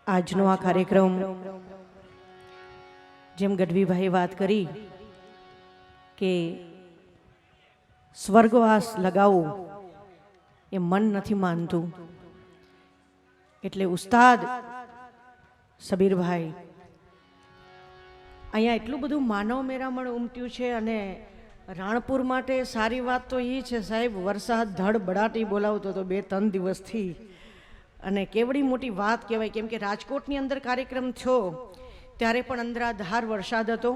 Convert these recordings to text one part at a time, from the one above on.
આજનો આ કાર્યક્રમ જેમ ગઢવીભાઈ વાત કરી કે સ્વર્ગવાસ લગાવવું એ મન નથી માનતું, એટલે ઉસ્તાદ સબીરભાઈ અહીંયા એટલું બધું માનવ મેરામણ ઉમટ્યું છે. અને રાણપુર માટે સારી વાત તો એ છે સાહેબ, વરસાદ ધડ બડાટી બોલાવતો હતો 2-3 દિવસથી, અને કેવડી મોટી વાત કહેવાય. કેમ કે રાજકોટની અંદર કાર્યક્રમ થયો ત્યારે પણ અંદરાધાર વરસાદ હતો,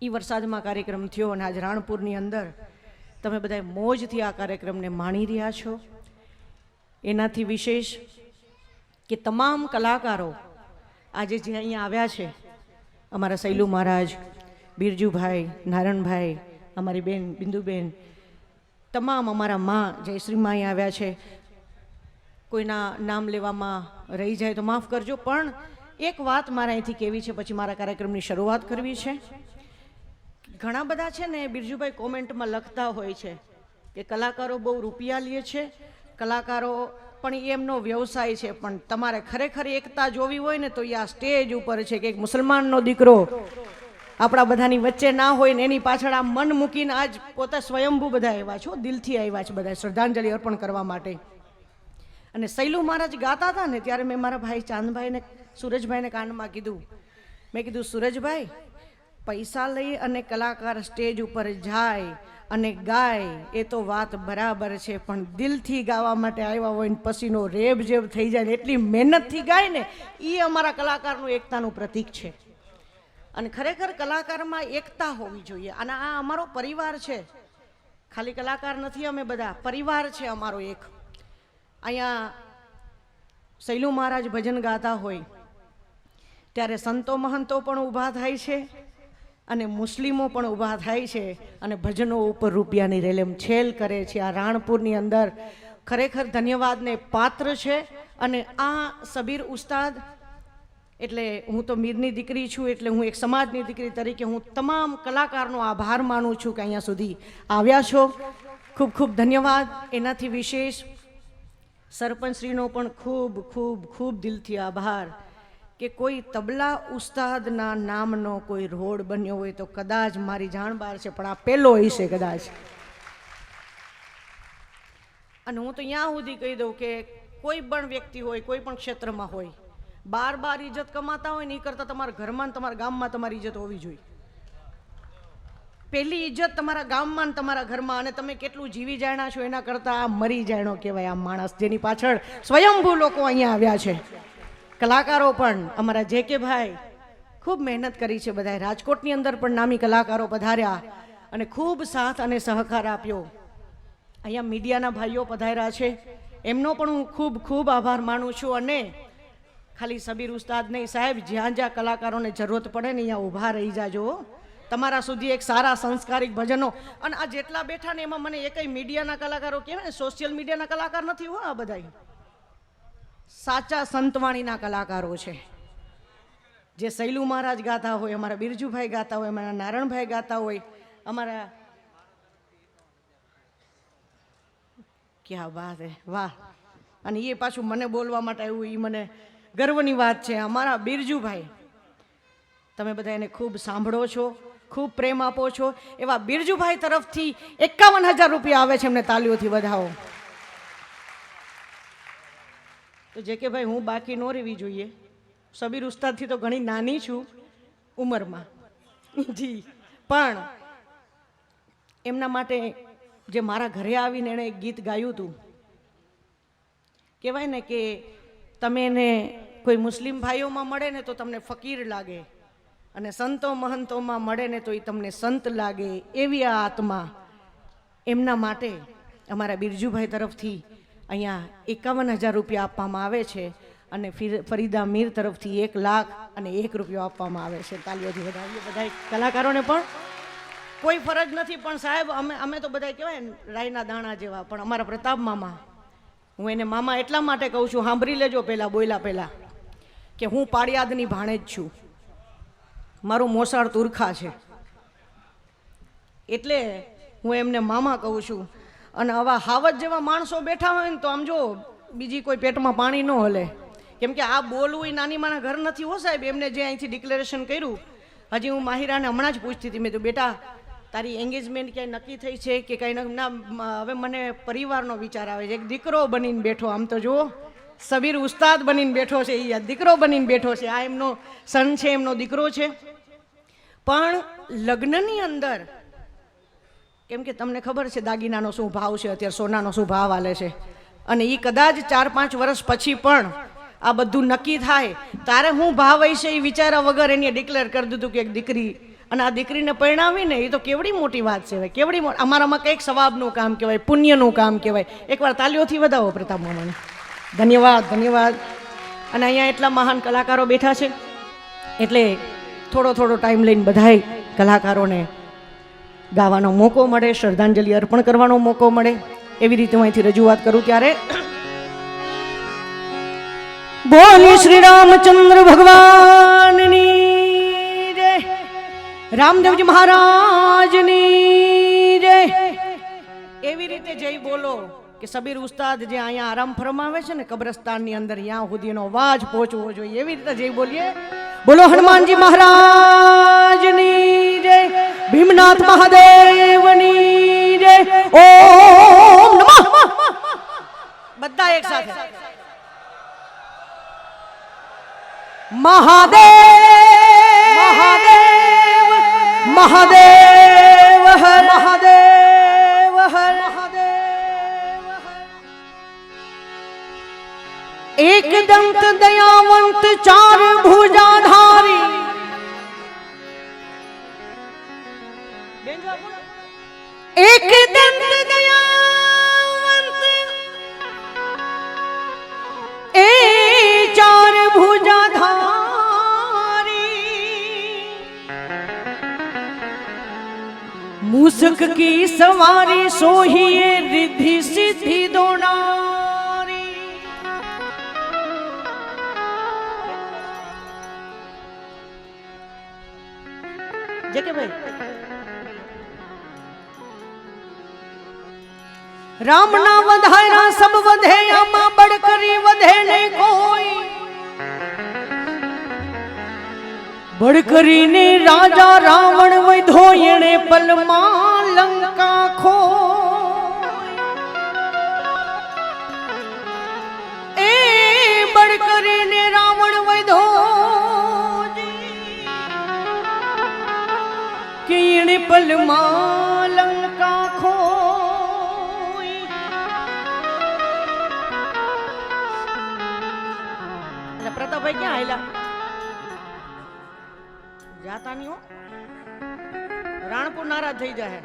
એ વરસાદમાં કાર્યક્રમ થયો, અને આજ રાણપુરની અંદર તમે બધા મોજથી આ કાર્યક્રમને માણી રહ્યા છો. એનાથી વિશેષ કે તમામ કલાકારો આજે જે અહીંયા આવ્યા છે, અમારા સૈલુ મહારાજ, બિરજુભાઈ, નારણભાઈ, અમારી બેન બિંદુબેન, તમામ અમારા માં જયશ્રીમાં અહીંયા આવ્યા છે. કોઈના નામ લેવામાં રહી જાય તો માફ કરજો, પણ એક વાત મારે અહીંથી કહેવી છે, પછી મારા કાર્યક્રમની શરૂઆત કરવી છે. ઘણા બધા છે ને બિરજુભાઈ કોમેન્ટમાં લખતા હોય છે કે કલાકારો બહુ રૂપિયા લે છે, કલાકારો પણ એમનો વ્યવસાય છે, પણ તમારે ખરેખર એકતા જોવી હોય ને તો એ આ સ્ટેજ ઉપર છે કે એક મુસલમાનનો દીકરો આપણા બધાની વચ્ચે ના હોય ને એની પાછળ આ મન મૂકીને આજ પોતે સ્વયંભૂ બધા આવ્યા છો, દિલથી આવ્યા છે બધા શ્રદ્ધાંજલિ અર્પણ કરવા માટે. અને સૈલુ મહારાજ ગાતા હતા ને ત્યારે મેં મારા ભાઈ ચાંદભાઈને, સૂરજભાઈને કાનમાં કીધું, મેં કીધું સુરજભાઈ, પૈસા લઈ અને કલાકાર સ્ટેજ ઉપર જાય અને ગાય એ તો વાત બરાબર છે, પણ દિલથી ગાવા માટે આવ્યા હોય ને પસીનો રેબ જેબ થઈ જાય ને એટલી મહેનતથી ગાય ને એ અમારા કલાકારનું એકતાનું પ્રતીક છે. અને ખરેખર કલાકારમાં એકતા હોવી જોઈએ. અને આ અમારો પરિવાર છે, ખાલી કલાકાર નથી, અમે બધા પરિવાર છે અમારો એક. અહીંયા સૈલુ મહારાજ ભજન ગાતા હોય ત્યારે સંતો મહંતો પણ ઊભા થાય છે અને મુસ્લિમો પણ ઊભા થાય છે અને ભજનો ઉપર રૂપિયાની રેલેમ છેલ કરે છે. આ રાણપુરની અંદર ખરેખર ધન્યવાદને પાત્ર છે. અને આ સબીર ઉસ્તાદ, એટલે હું તો મીરની દીકરી છું, એટલે હું એક સમાજની દીકરી તરીકે હું તમામ કલાકારનો આભાર માનું છું કે અહીંયા સુધી આવ્યા છો. ખૂબ ખૂબ ધન્યવાદ. એનાથી વિશેષ સરપંચશ્રીનો પણ ખૂબ ખૂબ ખૂબ દિલથી આભાર કે કોઈ તબલા ઉસ્તાદના નામનો કોઈ રોડ બન્યો હોય તો કદાચ મારી જાણ બહાર છે, પણ આ પહેલો હશે કદાચ. અને હું તો ત્યાં સુધી કહી દઉં કે કોઈ પણ વ્યક્તિ હોય, કોઈ પણ ક્ષેત્રમાં હોય, બાર ઇજ્જત કમાતા હોય ને એ કરતાં તમારા ઘરમાં તમારા ગામમાં તમારી ઇજ્જત હોવી જોઈએ. પહેલી ઇજ્જત તમારા ગામમાં તમારા ઘરમાં, અને તમે કેટલું જીવી જાણ્યા છો એના કરતાં આ મરી જાણ્યો કહેવાય. આ માણસ જેની પાછળ સ્વયંભૂ લોકો અહીંયા આવ્યા છે, કલાકારો પણ અમારા જે.કે. ભાઈ ખૂબ મહેનત કરી છે. બધાએ રાજકોટની અંદર પણ નામી કલાકારો પધાર્યા અને ખૂબ સાથ અને સહકાર આપ્યો. અહીંયા મીડિયાના ભાઈઓ પધાર્યા છે, એમનો પણ હું ખૂબ ખૂબ આભાર માનું છું. અને ખાલી સબીર ઉસ્તાદ નહીં સાહેબ, જ્યાં જ્યાં કલાકારોને જરૂરત પડે ને અહીંયા ઊભા રહી જાજો. તમારા સુધી એક સારા સંસ્કારિક ભજનો. અને આ જેટલા બેઠા ને એમાં મને એકય મીડિયાના કલાકારો કહેવાય ને, સોશિયલ મીડિયાના કલાકાર નથી હો. આ બધા સાચા સંતવાણીના કલાકારો છે. જે સૈલુ મહારાજ ગાતા હોય, અમારા બિરજુભાઈ ગાતા હોય, અમારા નારણભાઈ ગાતા હોય, અમારા ક્યાં વાત હે, વાહ. અને એ પાછું મને બોલવા માટે આવ્યું, એ મને ગર્વની વાત છે. અમારા બિરજુભાઈ, તમે બધા એને ખૂબ સાંભળો છો, ખૂબ પ્રેમ આપો છો. એવા બિરજુભાઈ તરફથી 51,000 રૂપિયા આવે છે, એમને તાલીઓથી વધાવો. તો જે.કે. ભાઈ, હું બાકી ન રહેવી જોઈએ. સબીર ઉસ્તાદથી તો ઘણી નાની છું ઉંમરમાં જી, પણ એમના માટે જે મારા ઘરે આવીને એણે એક ગીત ગાયું હતું, કહેવાય ને કે તમે એને કોઈ મુસ્લિમ ભાઈઓમાં મળે ને તો તમને ફકીર લાગે, અને સંતો મહંતોમાં મળે ને તો એ તમને સંત લાગે. એવી આ આત્મા. એમના માટે અમારા બિરજુભાઈ તરફથી અહીંયા 51,000 રૂપિયા આપવામાં આવે છે, અને ફરીદા મીર તરફથી 1,01 રૂપિયા આપવામાં આવે છે. તાલીઓથી વધાવીએ બધા કલાકારોને. પણ કોઈ ફરજ નથી, પણ સાહેબ અમે તો બધા કહેવાય ને રાયના દાણા જેવા. પણ અમારા પ્રતાપ મામા, હું એને મામા એટલા માટે કહું છું, સાંભળી લેજો પહેલાં બોલ્યા પહેલાં, કે હું પાળિયાદની ભાણેજ છું, મારું મોસાળ તુરખા છે, એટલે હું એમને મામા કહું છું. અને આવા હાવજ જેવા માણસો બેઠા હોય ને તો આમ જો બીજી કોઈ પેટમાં પાણી ન હલે, કેમ કે આ બોલવું એ નાની માના ઘર નથી હો સાહેબ. એમને જે અહીંથી ડિક્લેરેશન કર્યું, હજી હું માહિરાને હમણાં જ પૂછતી હતી, મેં તો બેટા તારી એન્ગેજમેન્ટ ક્યાંય નક્કી થઈ છે કે કંઈ ના? હવે મને પરિવારનો વિચાર આવે છે. એક દીકરો બનીને બેઠો, આમ તો જુઓ સબીર ઉસ્તાદ બનીને બેઠો છે, એ દીકરો બનીને બેઠો છે. આ એમનો સન છે, એમનો દીકરો છે. પણ લગ્નની અંદર કેમ કે તમને ખબર છે દાગીનાનો શું ભાવ છે અત્યારે, સોનાનો શું ભાવ હાલે છે, અને એ કદાચ 4-5 વર્ષ પછી પણ આ બધું નક્કી થાય તારે હું ભાવ હશે એ વિચારા વગર એને ડિક્લેર કરી દીધું કે એક દીકરી, અને આ દીકરીને પરણાવીને એ તો કેવડી મોટી વાત છે, કેવડી અમારામાં કંઈક સવાબનું કામ કહેવાય, પુણ્યનું કામ કહેવાય. એકવાર તાલીઓથી વધાવો પ્રતાપ મામાને. ધન્યવાદ, ધન્યવાદ. અને અહીંયા એટલા મહાન કલાકારો બેઠા છે એટલે થોડો ટાઈમ લઈને બધાય કલાકારોને ગાવાનો મોકો મળે, શ્રદ્ધાંજલિ અર્પણ કરવાનો મોકો મળે, એવી રીતે હું અહીંથી રજૂઆત કરું. ત્યારે બોલી શ્રી રામચંદ્ર ભગવાનની જય, રામદેવજી મહારાજની જય. એવી રીતે જય બોલો કે સબીર ઉસ્તાદ જે અહીંયા આરામ ફરમાવે છે ને કબ્રસ્તાનની અંદર, ત્યાં સુધી એનો અવાજ પહોંચવો જોઈએ. એવી રીતે જય બોલીએ. બોલો હનુમાનજી મહારાજની જય, ભીમનાથ મહાદેવની જય. ઓમ નમઃ. બધા એક સાથે મહાદેવ મહાદેવ મહાદેવ હર મહાદેવ હર મહાદેવ. એક દંત દયાવંત ચાર ભુજાધારી, એક દંત દયાવંત એ ચાર ભુજાધારી, मूसक की सवारी सोहिए रिद्धि सिद्धि दोनारी. जके भाई राम ना वधायरा सब वधे, आमा बड़ करी वधे ने कोई. बड़ करीने राजा रावण वधो, एणे पलमा लंका खो. ए बड़ करीने रावण वधो कि एणे पलमा लंका खो. प्रताप भाई क्या आयला जाता नहीं हो, राणपुर नाराज થઈ જાય.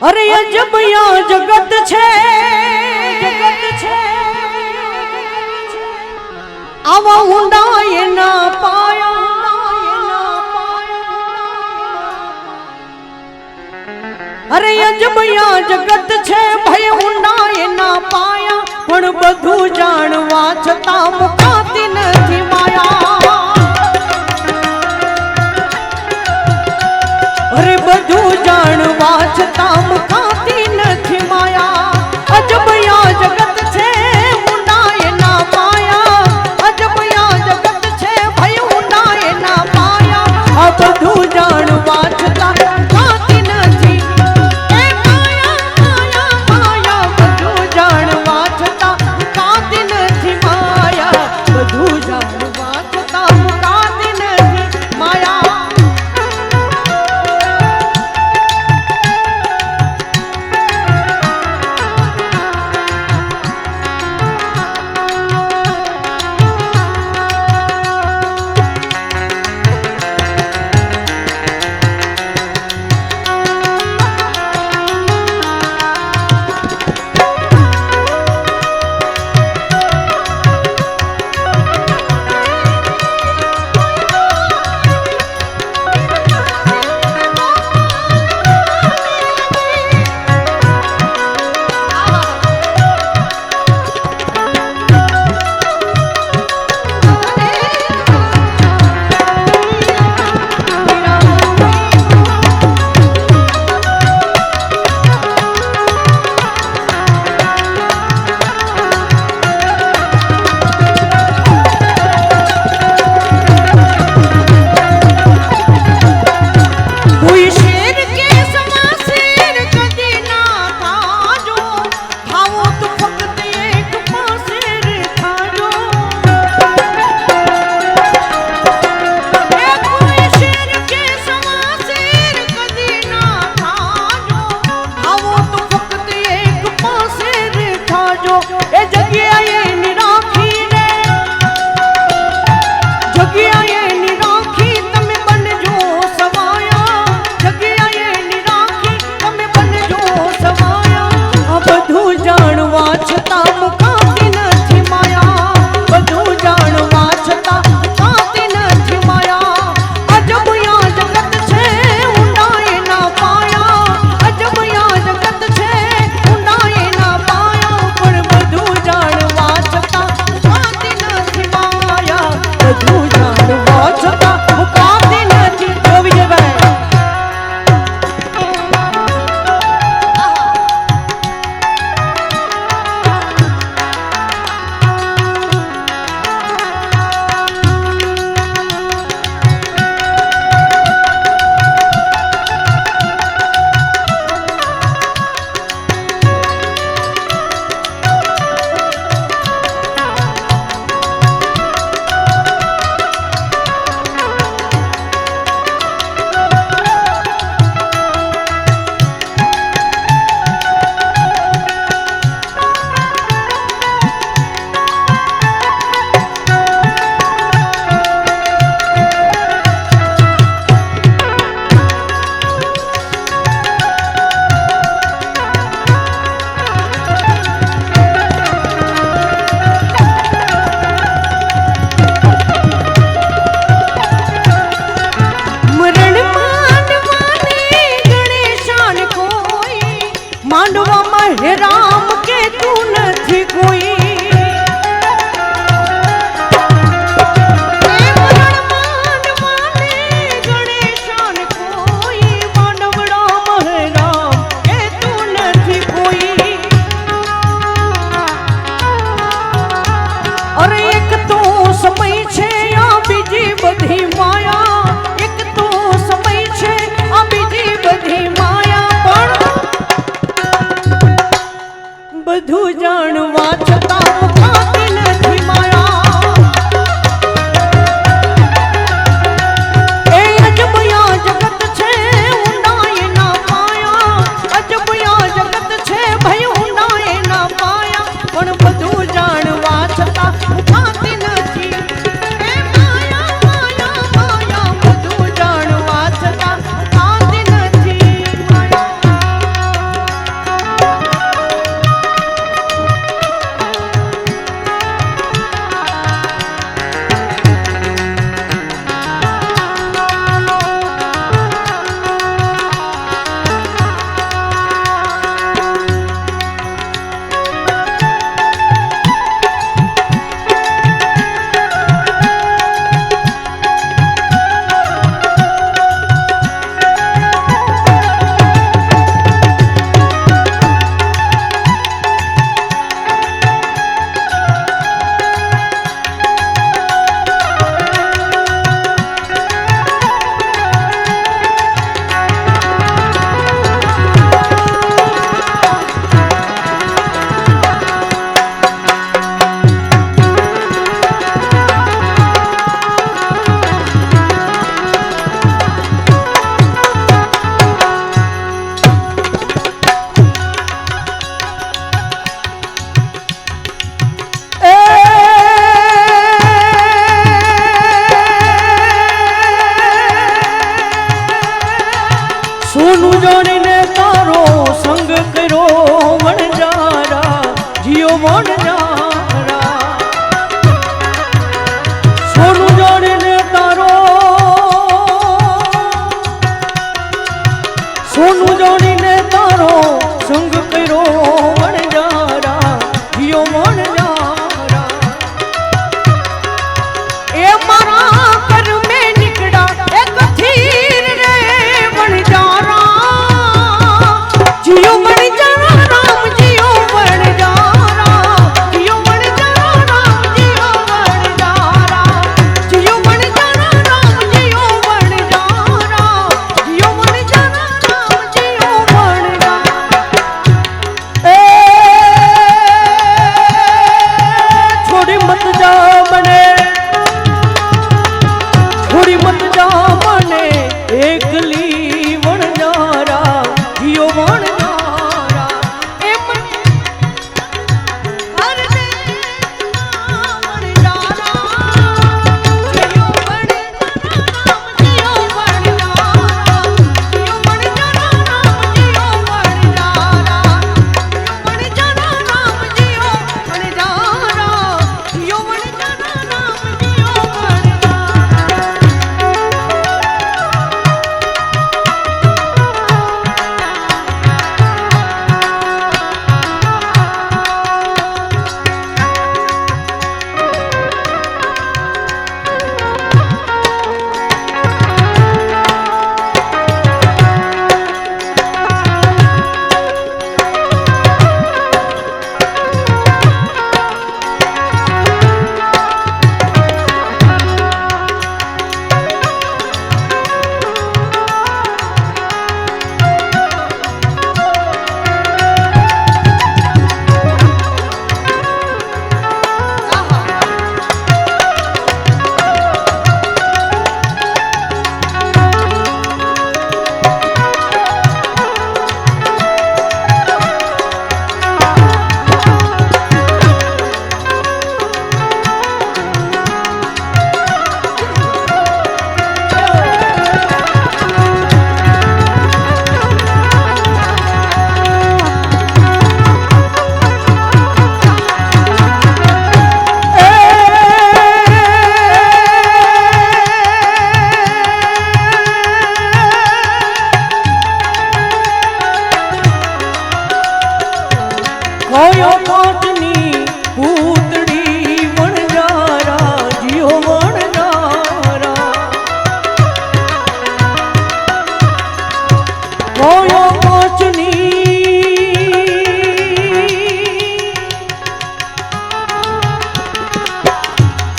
અરે અજબ યા જગત છે, જગત છે આવા ઊંડા એના પાયા. અરે અજબ યા જગત છે ભય ઊંડા એના પાયા, પણ બધું જાણવા છતાં મુકાતી નથી માયા. અરે બધું જાણવા છતાં મુકાતી નથી માયા. અજબ યા જગત છે ઊંડા એના પાયા, અજબ યા જગત છે ભય ઊંડા એના પાયા. આ બધું જાણવા છતાં મુકાતી નથી એ માયા, માયા, બધું જાણવા છતાં મુકાતી નથી માયા, બધું જાણવા છોડી મત જા મને એકલી વણજારા જીઓ વણજારા એ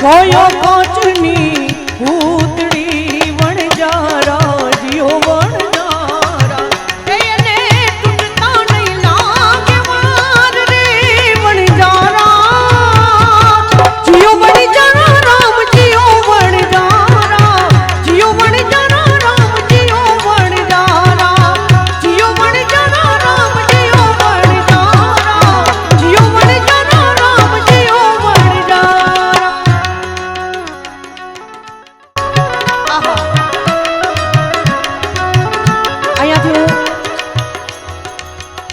કોયો કોચની ભૂતડી વણજારા જીઓ વણજારા એને તૂટતા નહીં લાગે વાર રે વણજારા જીઓ વણજારા રામ જીઓ વણજારા જીઓ વણજારા રામ જીઓ વણજારા જીઓ વણજારા રામ જીઓ વણજારા જીઓ વણજારા રામ જીઓ વણજારા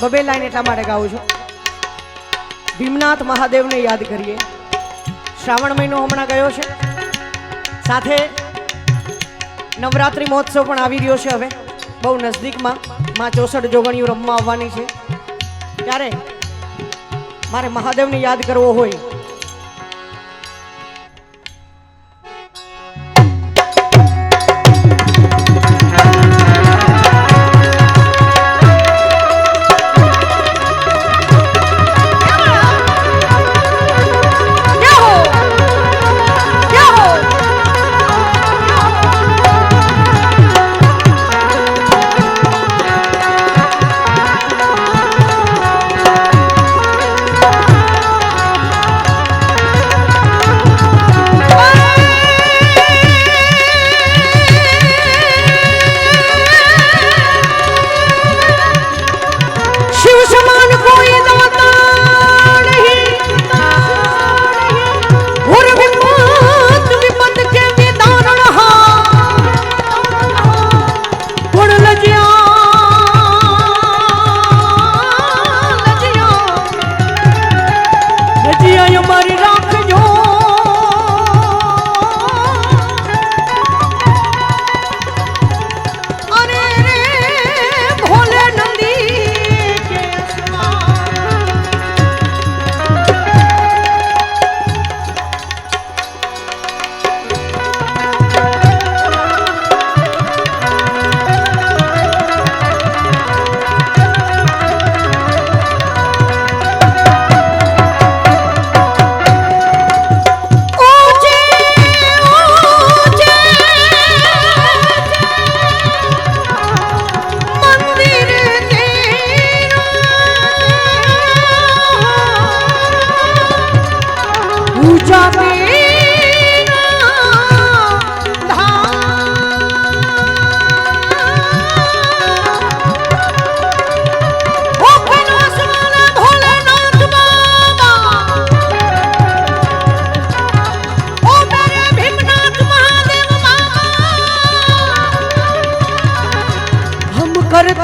બબે લાઈન એટલા માટે ગાઉં છું. ભીમનાથ મહાદેવને યાદ કરીએ. શ્રાવણ મહિનો હમણાં ગયો છે, સાથે નવરાત્રિ મહોત્સવ પણ આવી રહ્યો છે. હવે બહુ નજદીકમાં માં 64 જોગણીઓ રમવા આવવાની છે. ત્યારે મારે મહાદેવને યાદ કરવો હોય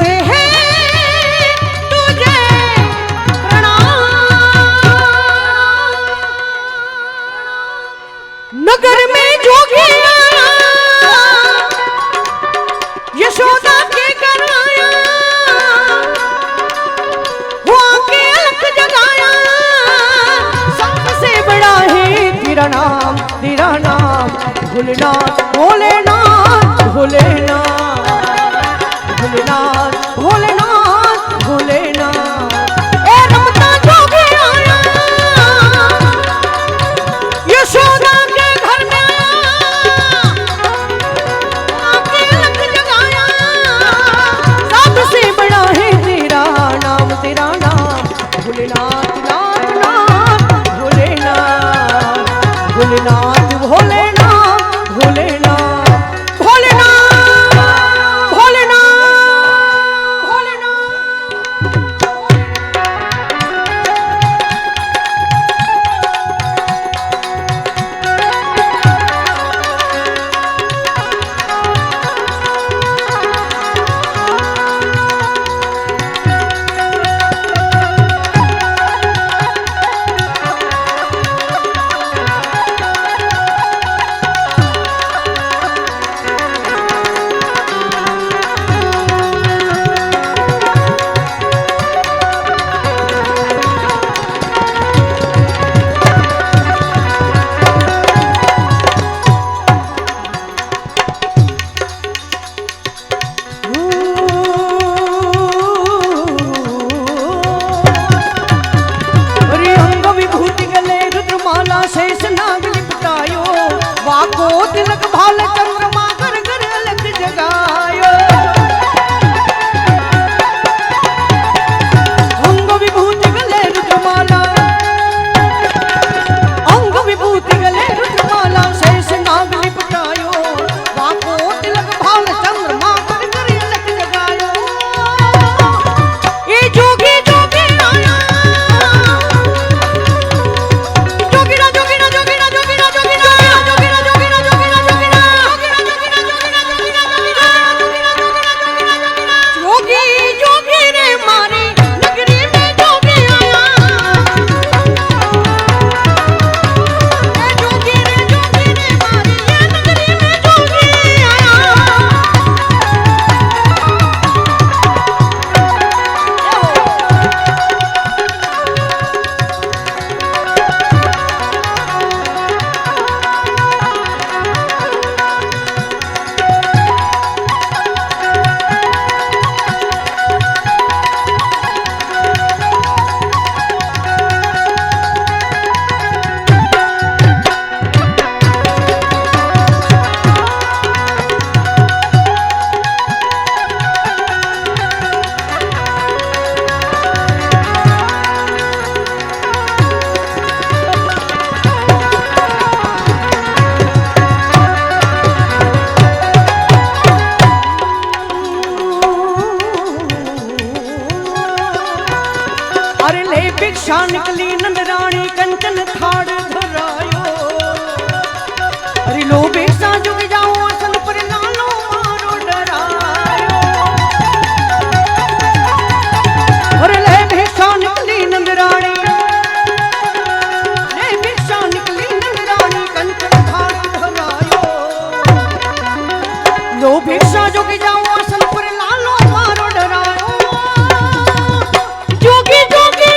करते हैं तुझे प्रणाम। नगर में जोगी आया, यशोदा के घर आया, वो आके अलख जगाया। सबसे बड़ा है तेरा नाम, तेरा नाम भोलेनाथ, भोलेनाथ, भोलेनाथ, भोलेनाथ, भोलेनाथ, भोलेनाथ। ए रमता जोगी आया, यशोदा के घर में आया, आके अलख जगाया। सबसे बड़ा है तेरा नाम, तेरा नाम भोलेनाथ, नाथ, नाथ, भोलेनाथ, भोलेनाथ, भोलेनाथ, भोलेनाथ, भोलेनाथ, भोलेनाथ, भोलेनाथ। शेष नाग लिपटायो, वाको तिलक भाल चंद्रमा कर कर अलग जगायो। अंग विभूति गले रुद्रमाला, अंग विभूति गले रुद्रमाला, शेष नाग लिपटायो, वाको तिलक भाल चंद्रमा कर कर अलग जगायो। ये जोगी जोगी आया, भिक्षा निकली नंदरानी कंचन थाड़ धरायो। अरे लो भिक्षा जुग जाओ आसन पर लालो मारो डरायो। अरे ले भिक्षा निकली नंदरानी, ले भिक्षा निकली नंदरानी कंचन थाड़ धरायो। लो भिक्षा जुग जाओ आसन पर लालो मारो डरायो। जोगी जोगी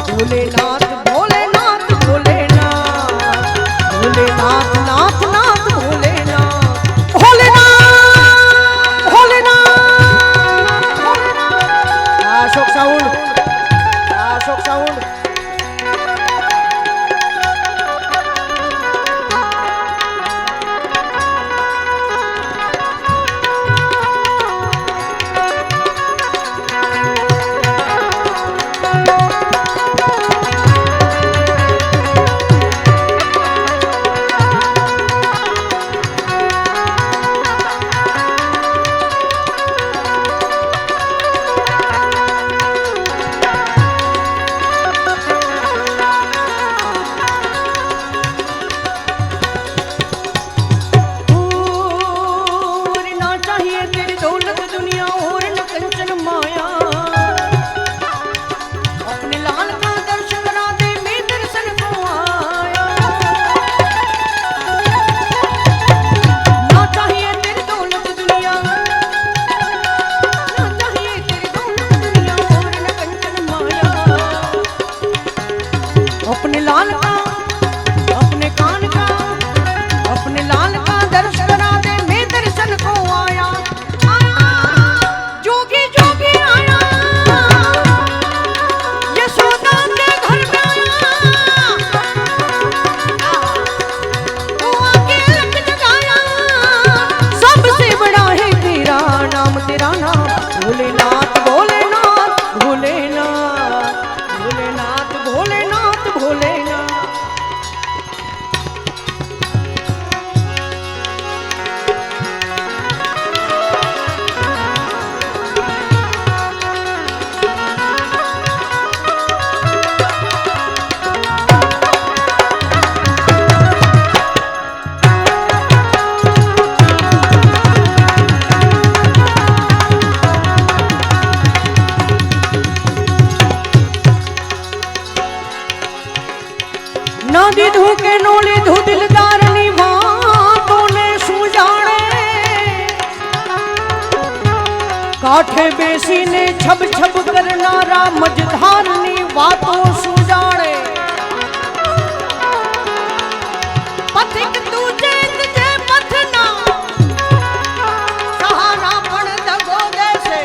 भोलेनाथ, भोलेनाथ, भोलेनाथ, भोलेनाथ, नाथ, नाथ, भोलेनाथ, भोलेनाथ, भोलेनाथ, भोलेनाथ। કાંઠે બેસીને છબ છબ કરનારા મજધારની વાતો સુજાણે પથિક તુજે તુજે પથના સહારા પણ દગો દેશે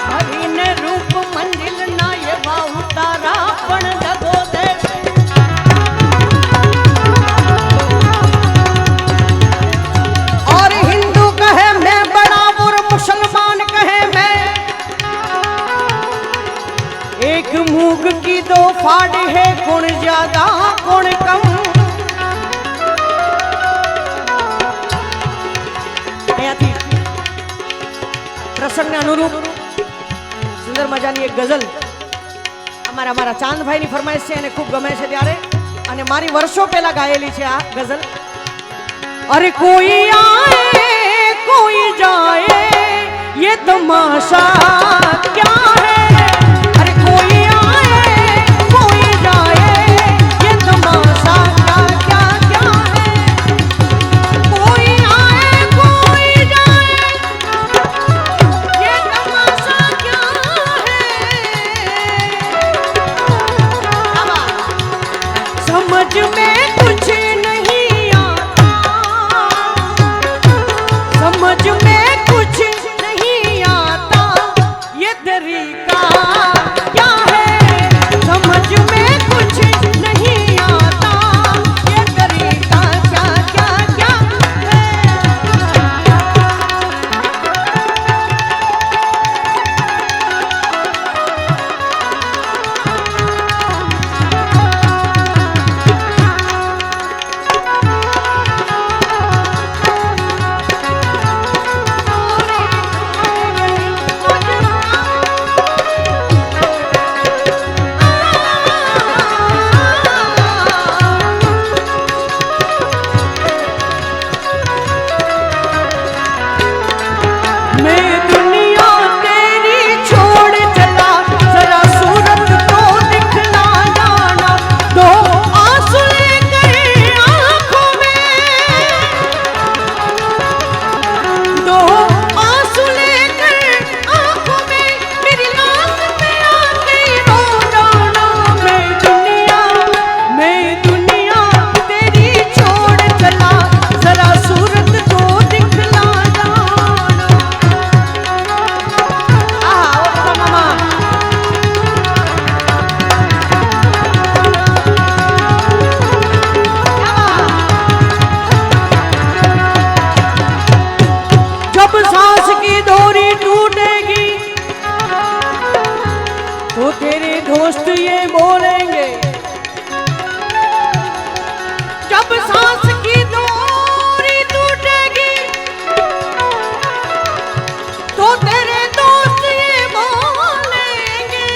હરીને રૂપ મંજિલ ના એવા ઉતારા પણ દગો દેશે और हिंदू कहे मैं बड़ा और मुसलमान कहे मैं एक मूंग की दो फाड़ है कौन ज्यादा कौन कम પ્રસંગને અનુરૂપ સુંદર મજાની એક ગઝલ અમારા ચાંદભાઈની ફરમાઈશ છે અને ખૂબ ગમે છે ત્યારે અને મારી વર્ષો પહેલા ગાયેલી છે આ ગઝલ अरे कोई आए कोई जाए ये तमाशा क्या है अरे कोई आए कोई जाए ये तमाशा क्या क्या क्या है कोई आए कोई जाए ये तमाशा क्या है समझ में कुछ समझ में कुछ नहीं आता ये तरीका क्या है समझ में कुछ नहीं आता ये तरीका क्या क्या क्या दोस्त ये बोलेंगे जब सांस की डोरी टूटेगी तो तेरे दोस्त ये बोलेंगे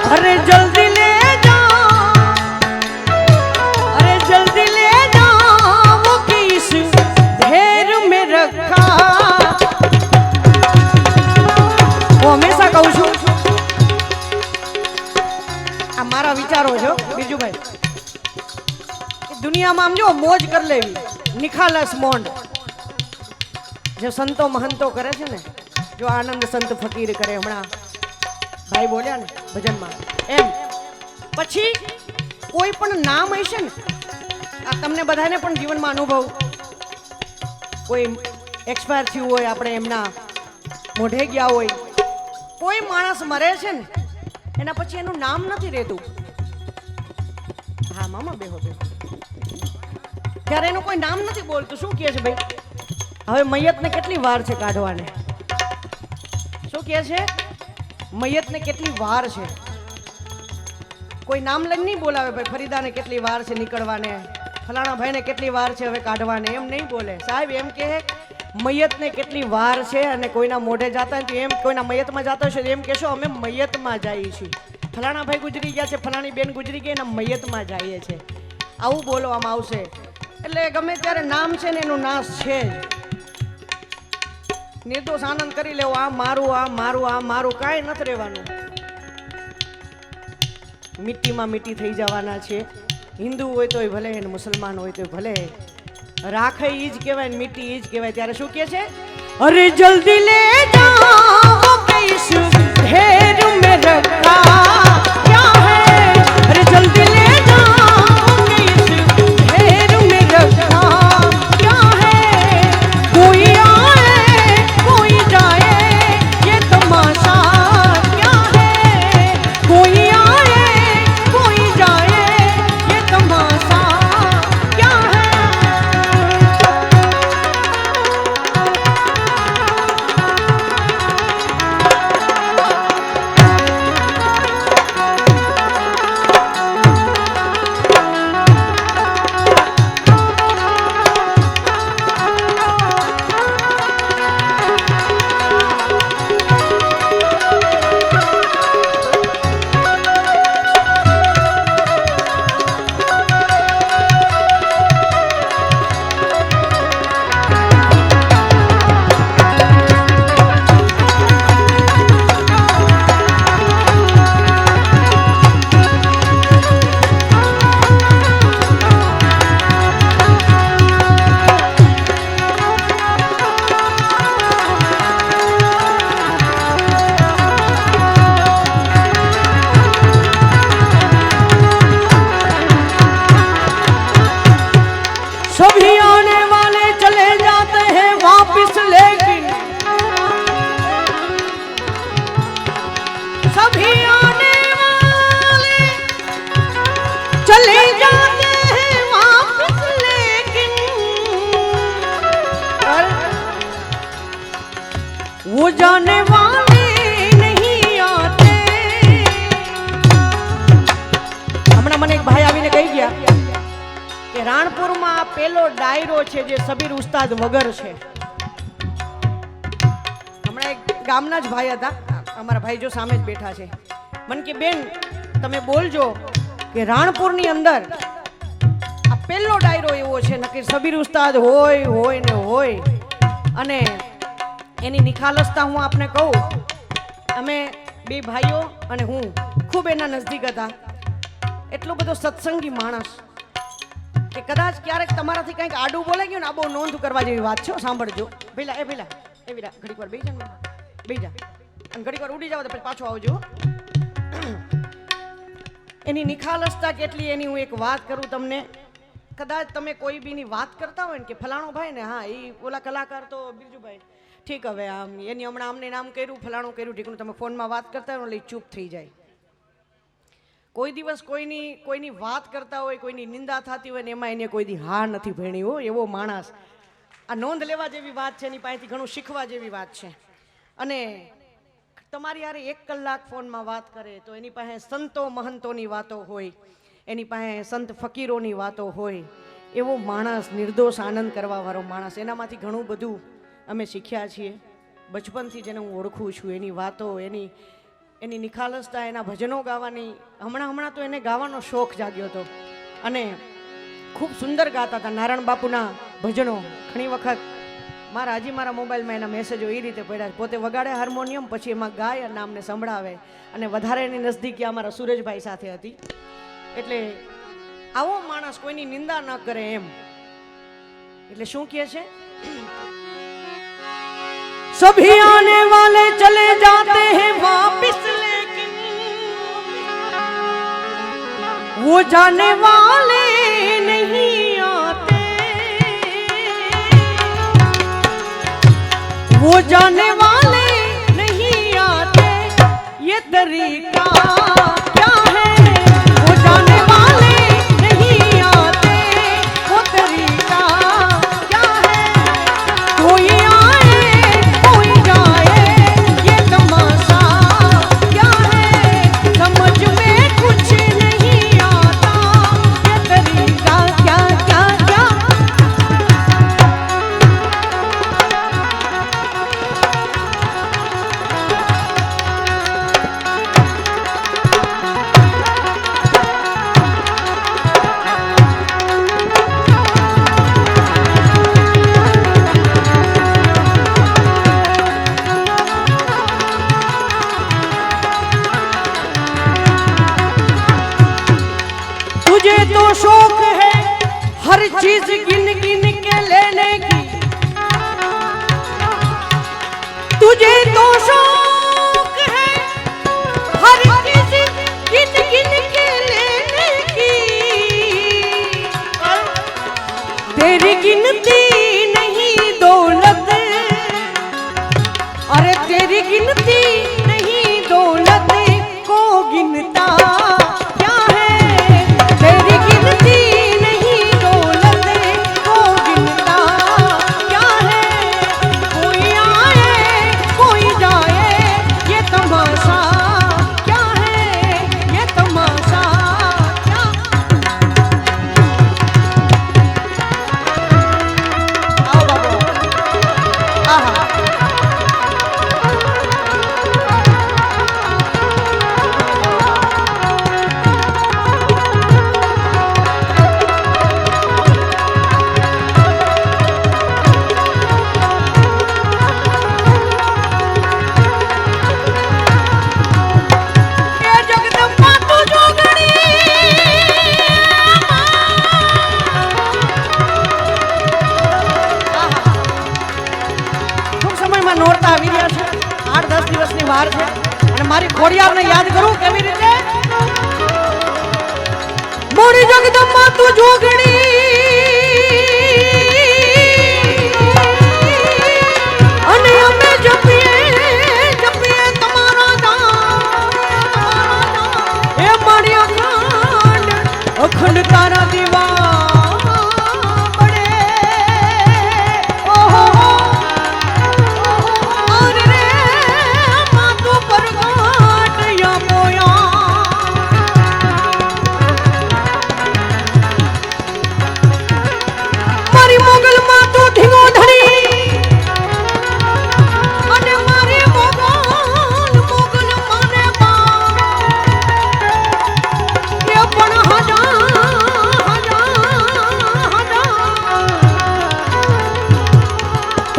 अरे जल्दी ले जा अरे जल्दी ले जा वो किस ढेर में रखा वो हमेशा कहूँ છું મારા વિચારો છો બીજું ભાઈ દુનિયામાં આમ જો મોજ કરી લેવી નિખાલસ મોંડ જે સંતો મહંતો કરે છે ને જો આનંદ સંત ફકીર કરે હમણાં ભાઈ બોલ્યા ને ભજનમાં એમ પછી કોઈ પણ નામ હશે ને આ તમને બધાને પણ જીવનમાં અનુભવ કોઈ એક્સપાયર થયું હોય આપણે એમના મોઢે ગયા હોય કોઈ માણસ મરે છે ને એના પછી એનું નામ નથી રહેતું હા મામા બેહો બેહો ત્યારે એનું કોઈ નામ નથી બોલતું શું કહે છે ભાઈ હવે મૈયતને કેટલી વાર છે કાઢવાને શું કહે છે મૈયતને કેટલી વાર છે કોઈ નામ લઈને નહીં બોલાવે ભાઈ ફરીદાને કેટલી વાર છે નીકળવાને ફલાણા ભાઈને કેટલી વાર છે હવે કાઢવાને એમ નહીં બોલે સાહેબ એમ કહે મૈયતને કેટલી વાર છે અને કોઈના મોઢે જાતા હોય તો એમ કોઈના મૈયતમાં જાતા હશે તો એમ કહેશો અમે મૈયતમાં જઈએ છીએ ફલાણા ભાઈ ગુજરી ગયા છે ફલાણી બેન ગુજરી ગઈ એના મૈયતમાં જઈએ છે આવું બોલવામાં આવશે એટલે ગમે ત્યારે નામ છે ને એનું નાશ છે નિર્દોષ આનંદ કરી લેવો આ મારું આ મારું આ મારું કાંઈ નથી રહેવાનું મિટ્ટીમાં મિટ્ટી થઈ જવાના છે હિન્દુ હોય તોય ભલે ને મુસલમાન હોય તોય ભલે રાખે ઈ જ કહેવાય ને મિટ્ટી ઈ જ કહેવાય ત્યારે શું કહે છે अरे जल्दी ले जाओ इस ढेर में रखा क्या है, अरे जल्दी ले जाओ इस ढेर में रखा क्या है। कोई आए कोई जाए ये तमाशा क्या है, कोई आए कोई जाए ये तमाशा क्या है। सभी आने वाले चले जाते हैं वापिस, लेकिन सभी आने वाले चले जाते हैं वापिस, लेकिन वो जाने वाले नहीं आते। હમણાં મને એક ભાઈ આવીને કહી ગયા કે રાણપુરમાં પેલો ડાયરો છે જે સબીર ઉસ્તાદ વગર છે। હમણાં એક ગામના જ ભાઈ હતા, અમારા ભાઈ જો સામે જ બેઠા છે, મને કે બેન તમે બોલજો કે રાણપુરની અંદર આ પેલો ડાયરો એવો છે નકર સબીર ઉસ્તાદ હોય ને હોય। અને એની નિખાલસતા હું આપને કહું, અમે બે ભાઈઓ અને હું ખૂબ એના નજદીક હતા। એટલો બધો સત્સંગી માણસ કે કદાચ ક્યારેક તમારાથી કંઈક આડું બોલે ગયું ને આ બહુ નોંધ કરવા જેવી વાત છે, સાંભળજો। ભઈલા એ ઘડીક વાર બેસી જા અને ઘડીક વાર ઉડી જાવ તો પછી પાછો આવજો। એની નિખાલસતા કેટલી એની હું એક વાત કરું તમને। કદાચ તમે કોઈ બીની વાત કરતા હોય ને કે ફલાણો ભાઈ ને હા એ ઓલા કલાકાર તો બિરજુભાઈ ઠીક, હવે આમ એની હમણાં અમને નામ કર્યું ફલાણું કર્યું ઠીકનું, તમે ફોનમાં વાત કરતા હોય એટલે ચૂપ થઈ જાય। કોઈ દિવસ કોઈની વાત કરતા હોય, કોઈની નિંદા થતી હોય ને એમાં એને કોઈ દી હા નથી ભણી હોય એવો માણસ। આ નોંધ લેવા જેવી વાત છે, એની પાસેથી ઘણું શીખવા જેવી વાત છે। અને તમારી યારે 1 કલાક ફોનમાં વાત કરે તો એની પાસે સંતો મહંતોની વાતો હોય, એની પાસે સંત ફકીરોની વાતો હોય, એવો માણસ, નિર્દોષ આનંદ કરવાવાળો માણસ। એનામાંથી ઘણું બધું અમે શીખ્યા છીએ। બચપનથી જેને હું ઓળખું છું, એની વાતો, એની નિખાલસતા, એના ભજનો ગાવાની, હમણાં તો એને ગાવાનો શોખ જાગ્યો હતો અને ખૂબ સુંદર ગાતા હતા નારાયણ બાપુના ભજનો। ઘણી વખત મારા મોબાઈલમાં એના મેસેજો એ રીતે પડ્યા, પોતે વગાડે હાર્મોનિયમ, પછી એમાં ગાય અને અમને સંભળાવે, અને વધારે એની નજદીકી અમારા સુરજભાઈ સાથે હતી। એટલે આવો માણસ કોઈની નિંદા ન કરે એમ। એટલે શું કહે છે, सभी आने वाले चले जाते हैं वापिस, लेकिन वो जाने वाले नहीं आते, वो जाने वाले नहीं आते। ये तरीका क्या है, वो जाने वाले नहीं आते, वो तरीका क्या है। कोई चीज गिन गिन के लेने की, शौक है हर किसी गिन गिन के लेने की, तेरी गिनती नहीं दौलत, अरे तेरी गिनती नहीं दौलत को गिनता क्या है, तेरी गिनती नहीं दौलत को गिनता क्या है, कोई आए कोई जाए ये तमाशा क्या है, ये तमाशा क्या। आओ बाबू आहा નોરતા આવી રહ્યા છે, 8-10 દિવસની વાર છે અને મારી ખોડિયારને યાદ કરું કેવી રીતે, મોરી જગદંબા તું જોગણી અને અમે જપીએ તમારા નામ, એ મારી અખંડ તારા દીવા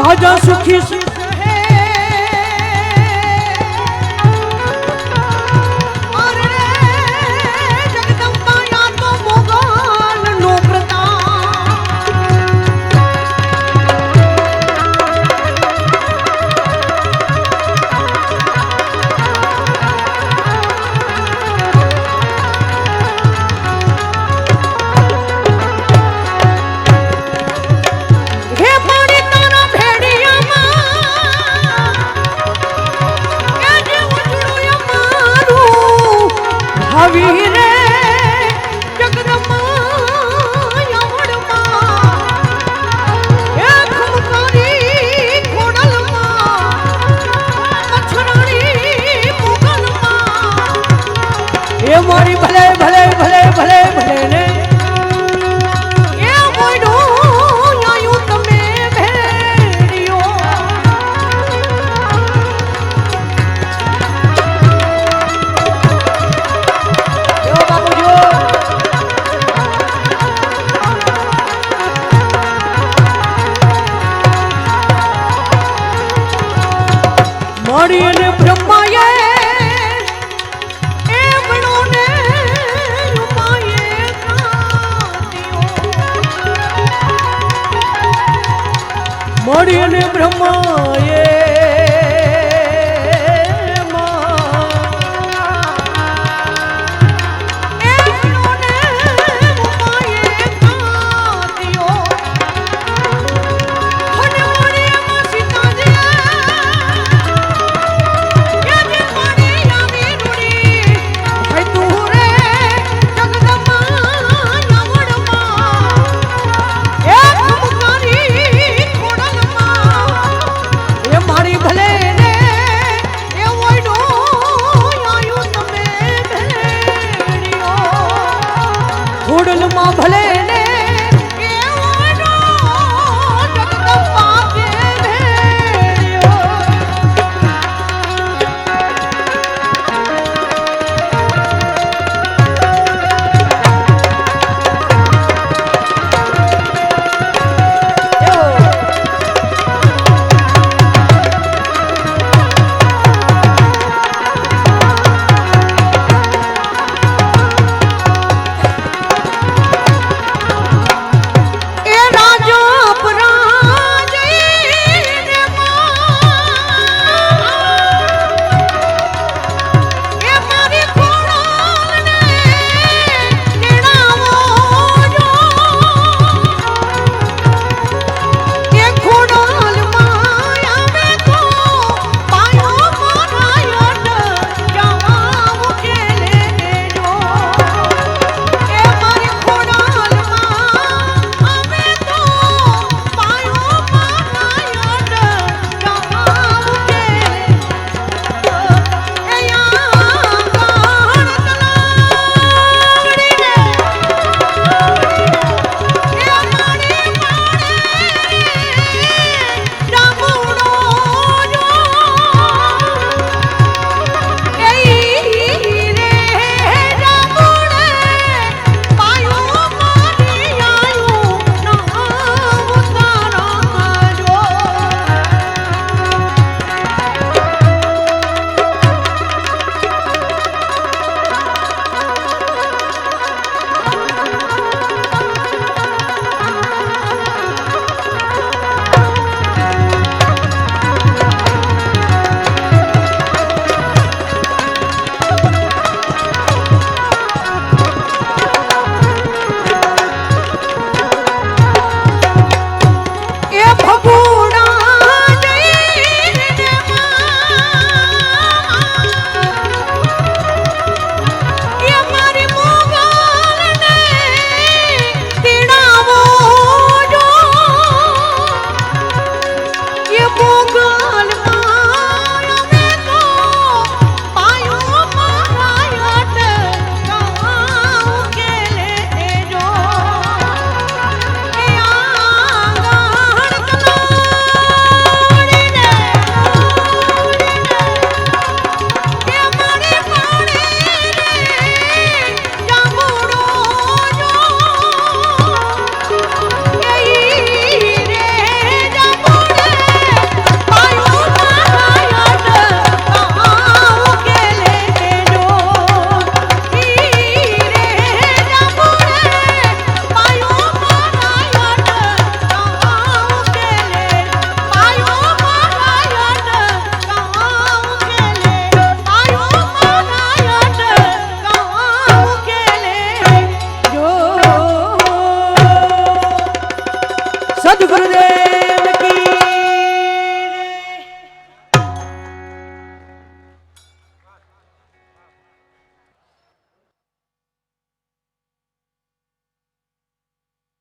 ताजा सुखी है अरे जगदंबा या तो मोगल नो प्रताप, हे पानी तारा भेड़िया हवी रे जगदंबा यमड़मा ए खुमकारी खोडलमा मच्छराणी मोगलमा, ए मारी भले भले भले भले भले ने ए मोइडो आयु तमे भेड़ियो यो बाबू जो मारी ने ब्रह्माए ए बणो ने उमाए काटियो, मारी ने ब्रह्माए